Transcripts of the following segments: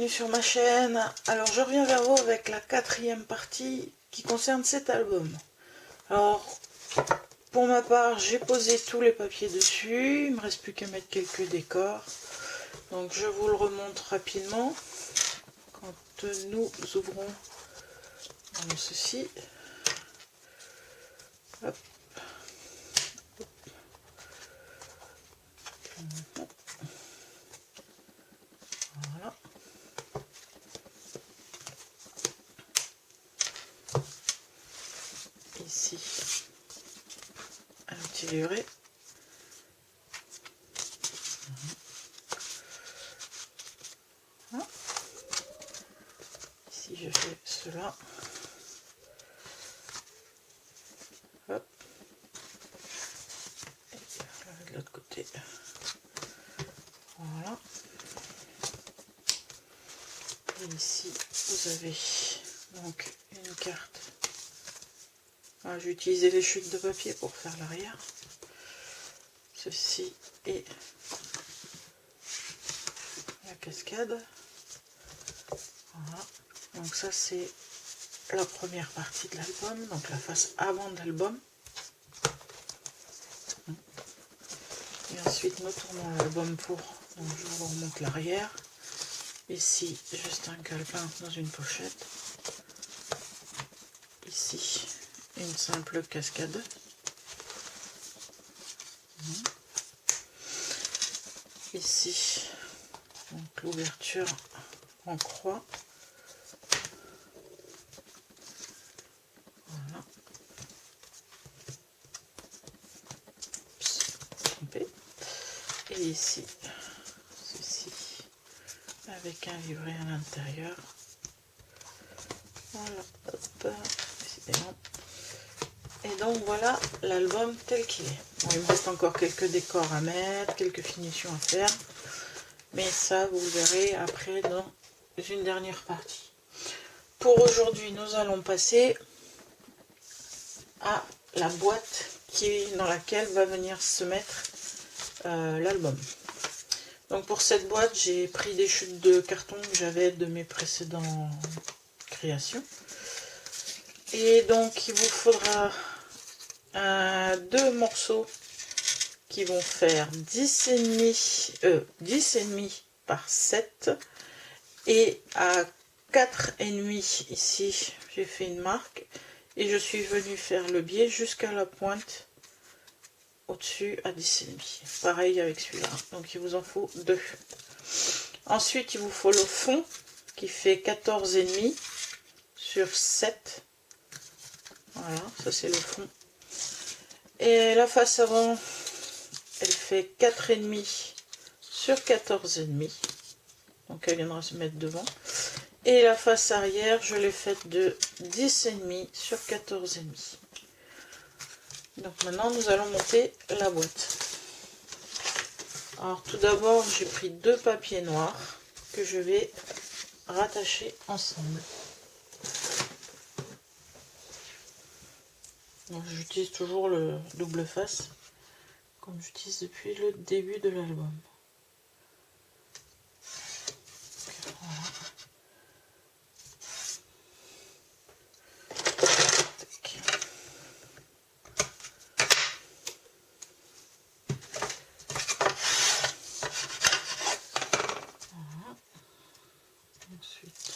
bienvenue sur ma chaîne. Alors je reviens vers vous avec la 4e partie qui concerne cet album. Alors pour ma part j'ai posé tous les papiers dessus, il ne me reste plus qu'à mettre quelques décors. Donc je vous le remonte rapidement quand nous ouvrons ceci. Hop. Voilà. Ici un petit livret. Voilà. Ici je fais cela. Hop. Et de l'autre côté. Voilà. Et ici vous avez donc une carte. Ah, j'ai utilisé les chutes de papier pour faire l'arrière. Ceci est la cascade. Voilà. Donc ça c'est la première partie de l'album, donc la face avant de l'album. Et ensuite nous tournons l'album pour, donc je vous remonte l'arrière. Ici juste un calepin dans une pochette. Ici une simple cascade. Ici donc l'ouverture en croix. Voilà. Trompé. Et ici ceci avec un livret à l'intérieur. Voilà, hop, décidément. Et donc voilà l'album tel qu'il est. Bon, il me reste encore quelques décors à mettre, quelques finitions à faire, mais ça vous le verrez après dans une dernière partie. Pour aujourd'hui, nous allons passer à la boîte dans laquelle va venir se mettre l'album. Donc pour cette boîte, j'ai pris des chutes de carton que j'avais de mes précédentes créations. Et donc il vous faudra 2 morceaux qui vont faire 10,5 par 7 et à 4,5 ici j'ai fait une marque et je suis venue faire le biais jusqu'à la pointe au-dessus à 10,5. Pareil avec celui-là, donc il vous en faut 2. Ensuite il vous faut le fond qui fait 14,5 sur 7. Voilà, ça c'est le fond. Et la face avant, elle fait 4,5 sur 14,5. Donc elle viendra se mettre devant. Et la face arrière, je l'ai faite de 10,5 sur 14,5. Donc maintenant, nous allons monter la boîte. Alors tout d'abord, j'ai pris 2 papiers noirs que je vais rattacher ensemble. J'utilise toujours le double face, comme j'utilise depuis le début de l'album. Voilà. Voilà. Ensuite,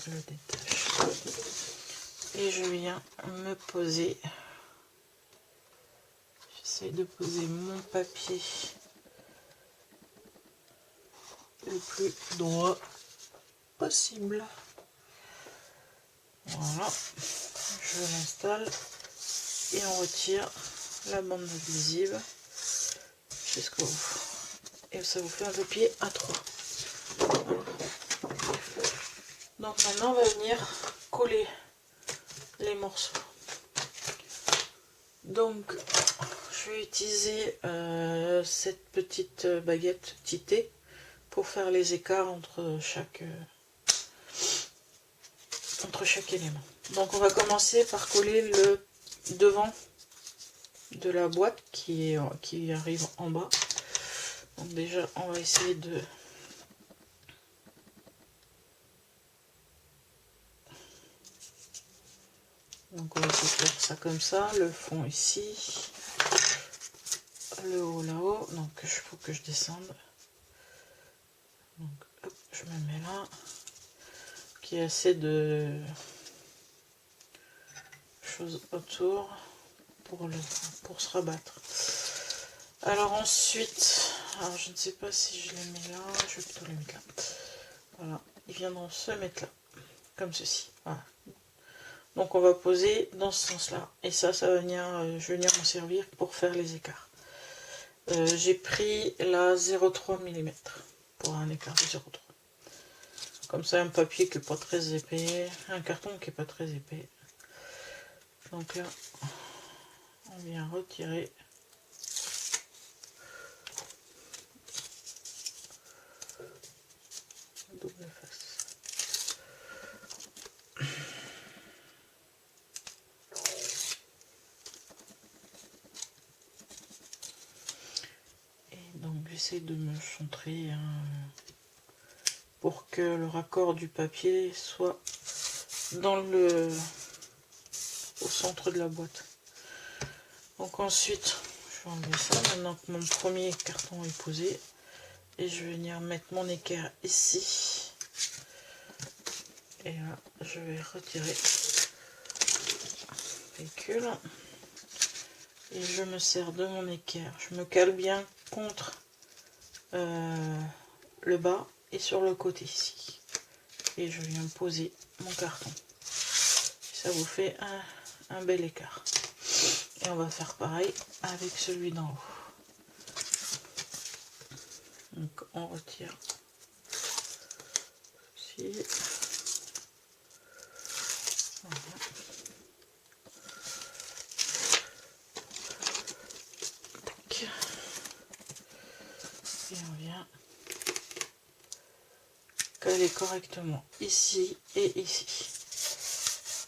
je le détache. Et je viens me poser. J'essaie de poser mon papier le plus droit possible. Voilà, je l'installe et on retire la bande adhésive jusqu'au bout. Et ça vous fait un papier A3. Voilà. Donc maintenant on va venir coller les morceaux. Donc je vais utiliser cette petite baguette titée pour faire les écarts entre chaque élément. Donc on va commencer par coller le devant de la boîte qui arrive en bas. Donc déjà on va essayer de Donc on va essayer de faire ça comme ça, le fond ici, le haut là-haut, donc il faut que je descende. Donc hop, je me mets là, qu'il y ait assez de choses autour pour se rabattre. Alors ensuite, alors je ne sais pas si je les mets là, je vais plutôt les mettre là. Voilà, ils viendront se mettre là, comme ceci. Voilà. Donc on va poser dans ce sens-là. Et ça va venir, je vais venir m'en servir pour faire les écarts. J'ai pris la 0,3 mm pour un écart de 0,3. Comme ça, un papier qui n'est pas très épais, un carton qui n'est pas très épais. Donc là, on vient retirer. Double face. Et donc j'essaie de me centrer pour que le raccord du papier soit au centre de la boîte. Donc ensuite, je vais enlever ça maintenant que mon premier carton est posé. Et je vais venir mettre mon équerre ici. Et là, je vais retirer le véhicule. Et je me sers de mon équerre. Je me cale bien contre le bas et sur le côté ici. Et je viens poser mon carton. Ça vous fait un bel écart. Et on va faire pareil avec celui d'en haut. Donc on retire ceci. Voilà. Tac. Et on vient caler correctement ici et ici.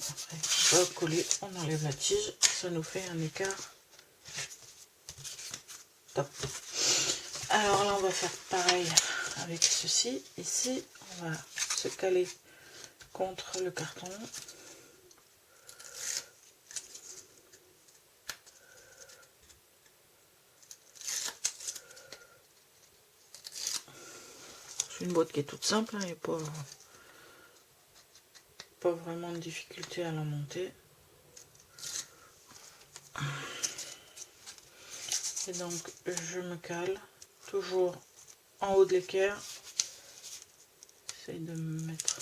Après, on va coller, on enlève la tige, ça nous fait un écart top. Alors là, on va faire pareil avec ceci. Ici, on va se caler contre le carton. C'est une boîte qui est toute simple, il n'y a pas vraiment de difficulté à la monter. Et donc je me cale toujours en haut de l'équerre. J'essaye de me mettre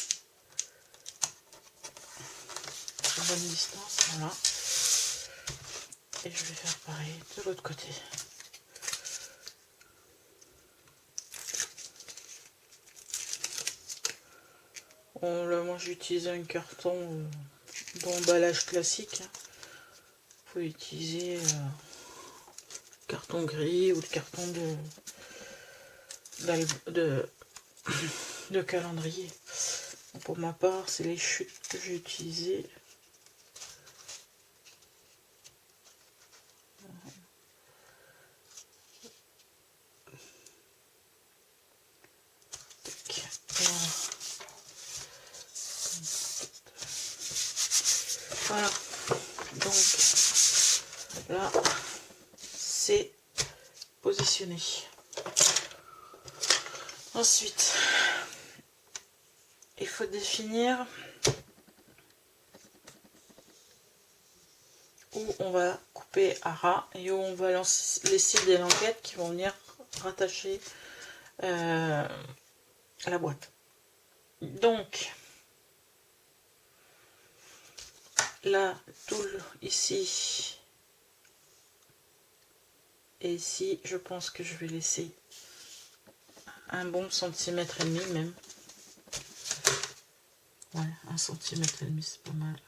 à bonne distance, voilà. Et je vais faire pareil de l'autre côté. Bon, là, moi j'ai utilisé un carton d'emballage classique. Vous pouvez utiliser carton gris ou le carton de calendrier. Pour ma part, c'est les chutes que j'ai utilisées. Voilà. Donc là, c'est positionné. Ensuite, il faut définir où on va couper à ras et où on va laisser des languettes qui vont venir rattacher à la boîte. Donc là, tout ici et ici, je pense que je vais laisser un bon centimètre et demi même. Ouais, 1,5 cm, c'est pas mal.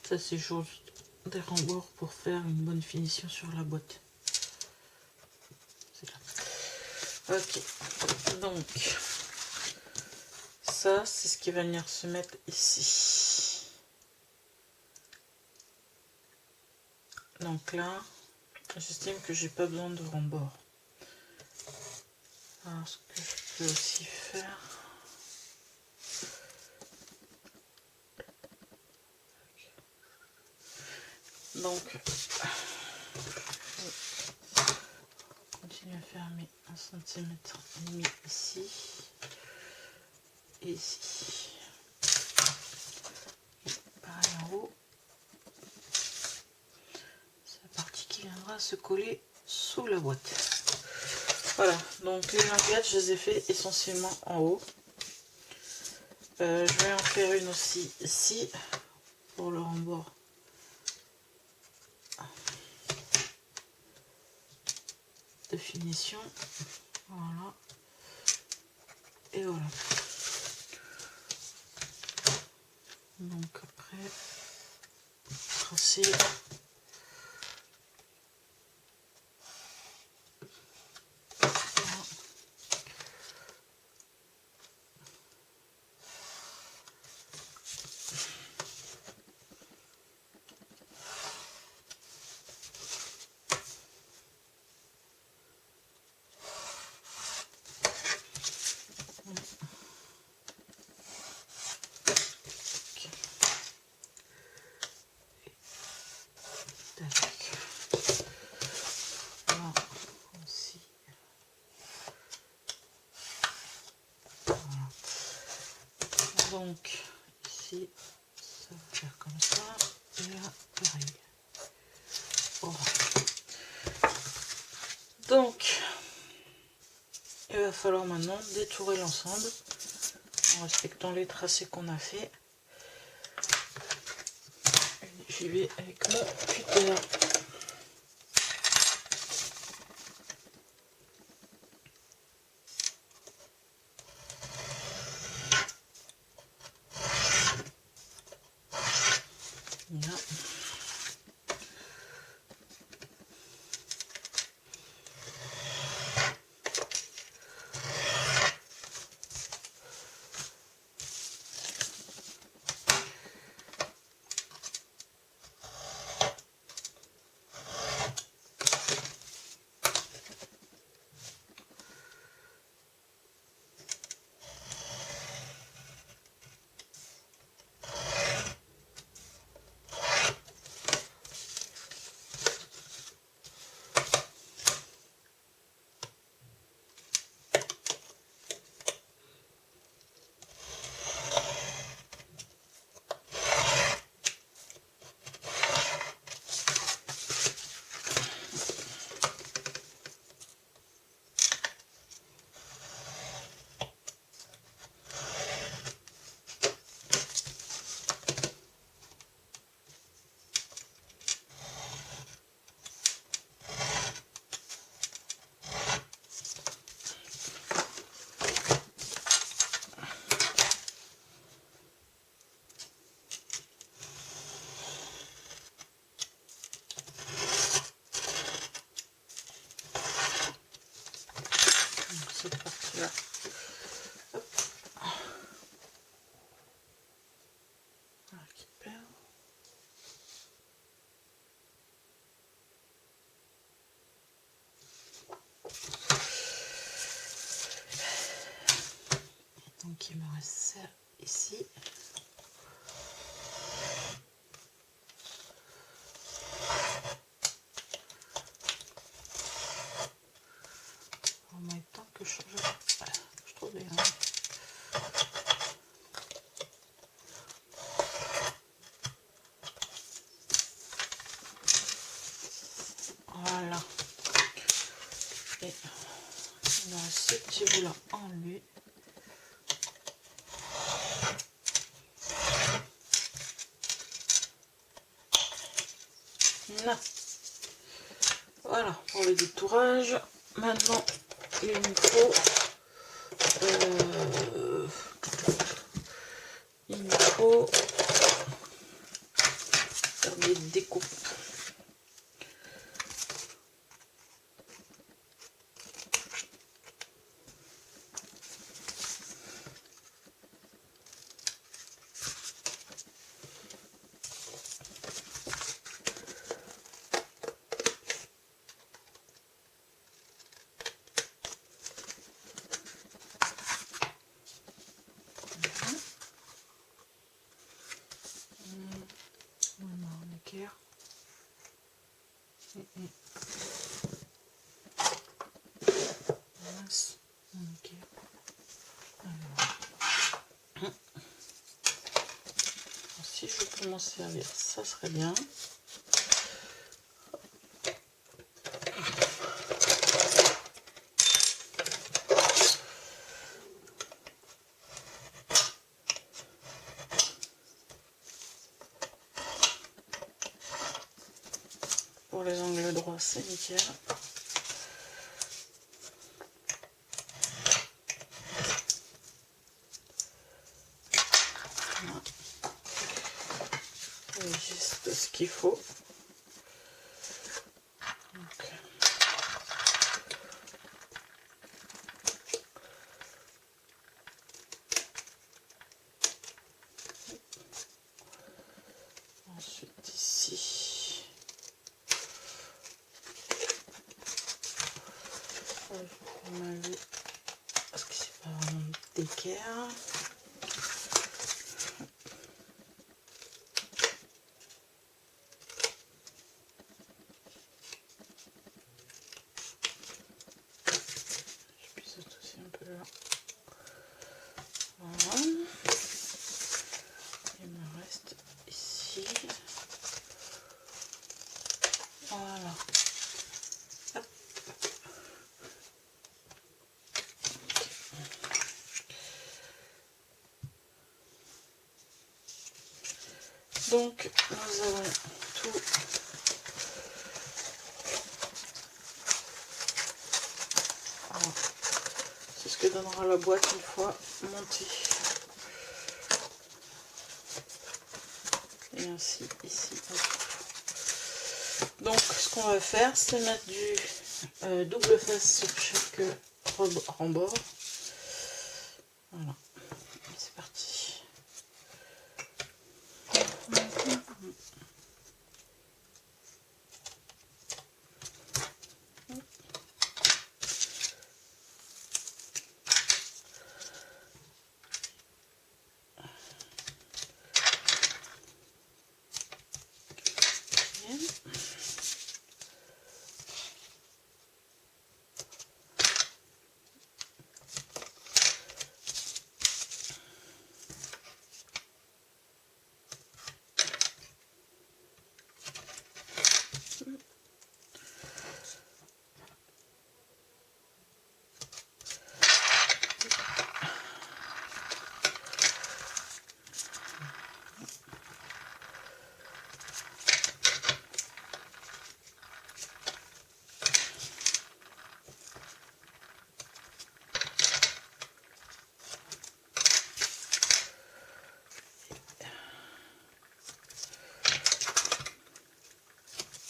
Ça c'est juste des rembords pour faire une bonne finition sur la boîte. Ok, donc ça c'est ce qui va venir se mettre ici. Donc là, j'estime que j'ai pas besoin de rembord. Alors ce que je peux aussi faire, donc continuer à faire mes 1,5 cm ici et ici. Et pareil en haut. C'est la partie qui viendra se coller sous la boîte. Voilà, donc les linguettes, je les ai fait essentiellement en haut. Je vais en faire une aussi ici pour le rembord. De finition. Voilà. Et voilà. Donc après, tracer. Donc ici ça va faire comme ça et là pareil. Voilà. Donc il va falloir maintenant détourer l'ensemble en respectant les tracés qu'on a fait. J'y vais avec mon cutter. Voilà. Cette partie-là. On récupère. Donc il me reste ça ici. En même temps que je trouve bien. Voilà. Et il me reste ce petit bout là en lui. Là. Voilà pour le détourage. Maintenant il me faut m'en servir, ça serait bien. Pour les angles droits, c'est nickel. Voilà. Et juste ce qu'il faut. Donc. Ensuite ici. Parce que c'est pas vraiment d'équerre. Je pisote aussi un peu là. Voilà. Il me reste ici. Voilà. Hop. Donc nous avons tout. Voilà. C'est ce que donnera la boîte une fois montée. Et ainsi ici. Donc ce qu'on va faire, c'est mettre du double face sur chaque rembord. Voilà. C'est parti.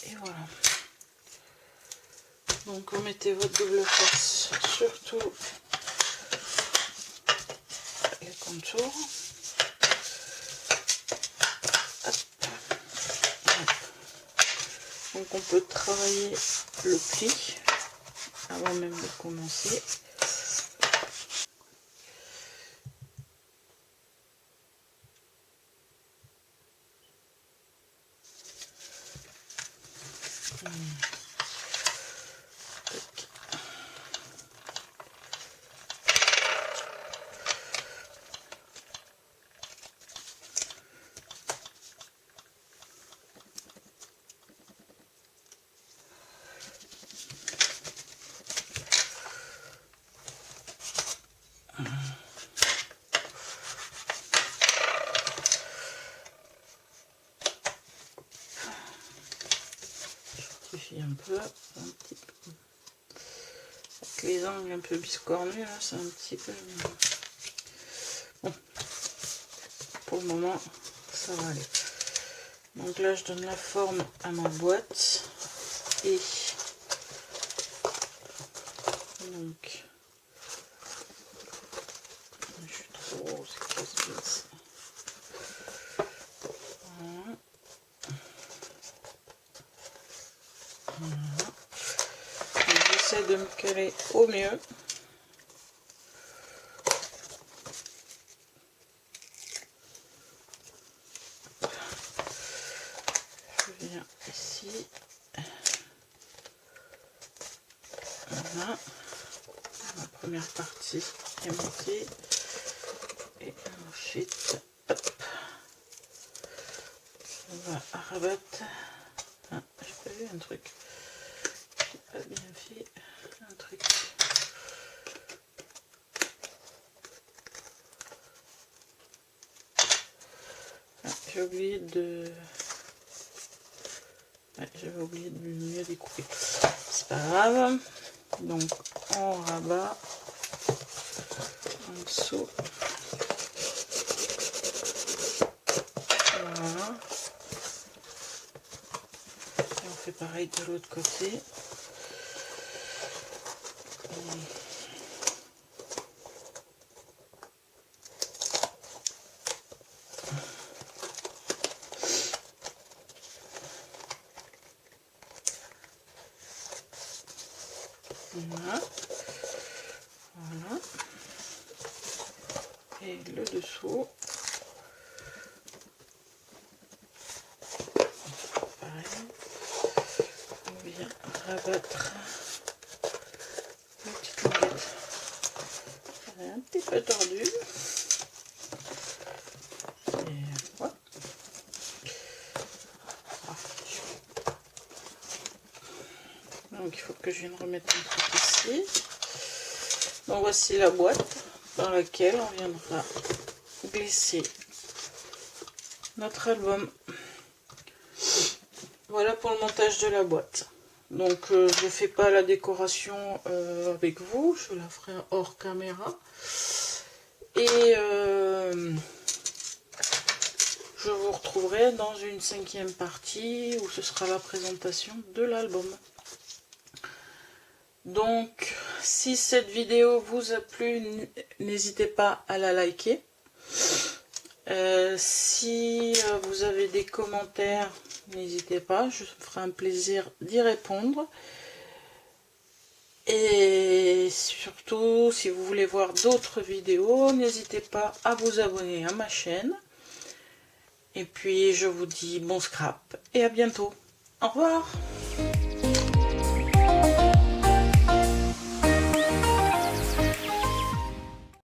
Et voilà. Donc vous mettez votre double face sur tout les contours. Hop. Donc on peut travailler le pli avant même de commencer. Un peu, avec les angles un peu biscornus là, c'est un petit peu bon. Pour le moment ça va aller. Donc là je donne la forme à ma boîte et donc je suis trop, c'est casse-pièce. Voilà. Voilà. J'essaie de me caler au mieux. Je viens ici. Voilà. La première partie est montée. Et ensuite, hop, On va rabattre. Ah, j'ai pas vu un truc. J'ai pas bien fait un truc. Ah, j'ai oublié de... Ouais, j'avais oublié de mieux découper. C'est pas grave. Donc on rabat en dessous. Voilà. Et on fait pareil de l'autre côté. Voilà. Voilà. Et le dessous. Pareil. On vient rabattre la petite languette. Elle est un petit peu tordue. Et voilà. Donc il faut que je vienne remettre un truc ici. Donc voici la boîte dans laquelle on viendra glisser notre album. Voilà pour le montage de la boîte. Donc je ne fais pas la décoration avec vous, je la ferai hors caméra. Et je vous retrouverai dans une 5e partie où ce sera la présentation de l'album. Donc si cette vidéo vous a plu, n'hésitez pas à la liker. Si vous avez des commentaires, n'hésitez pas, je me ferai un plaisir d'y répondre. Et surtout, si vous voulez voir d'autres vidéos, n'hésitez pas à vous abonner à ma chaîne. Et puis, je vous dis bon scrap et à bientôt. Au revoir!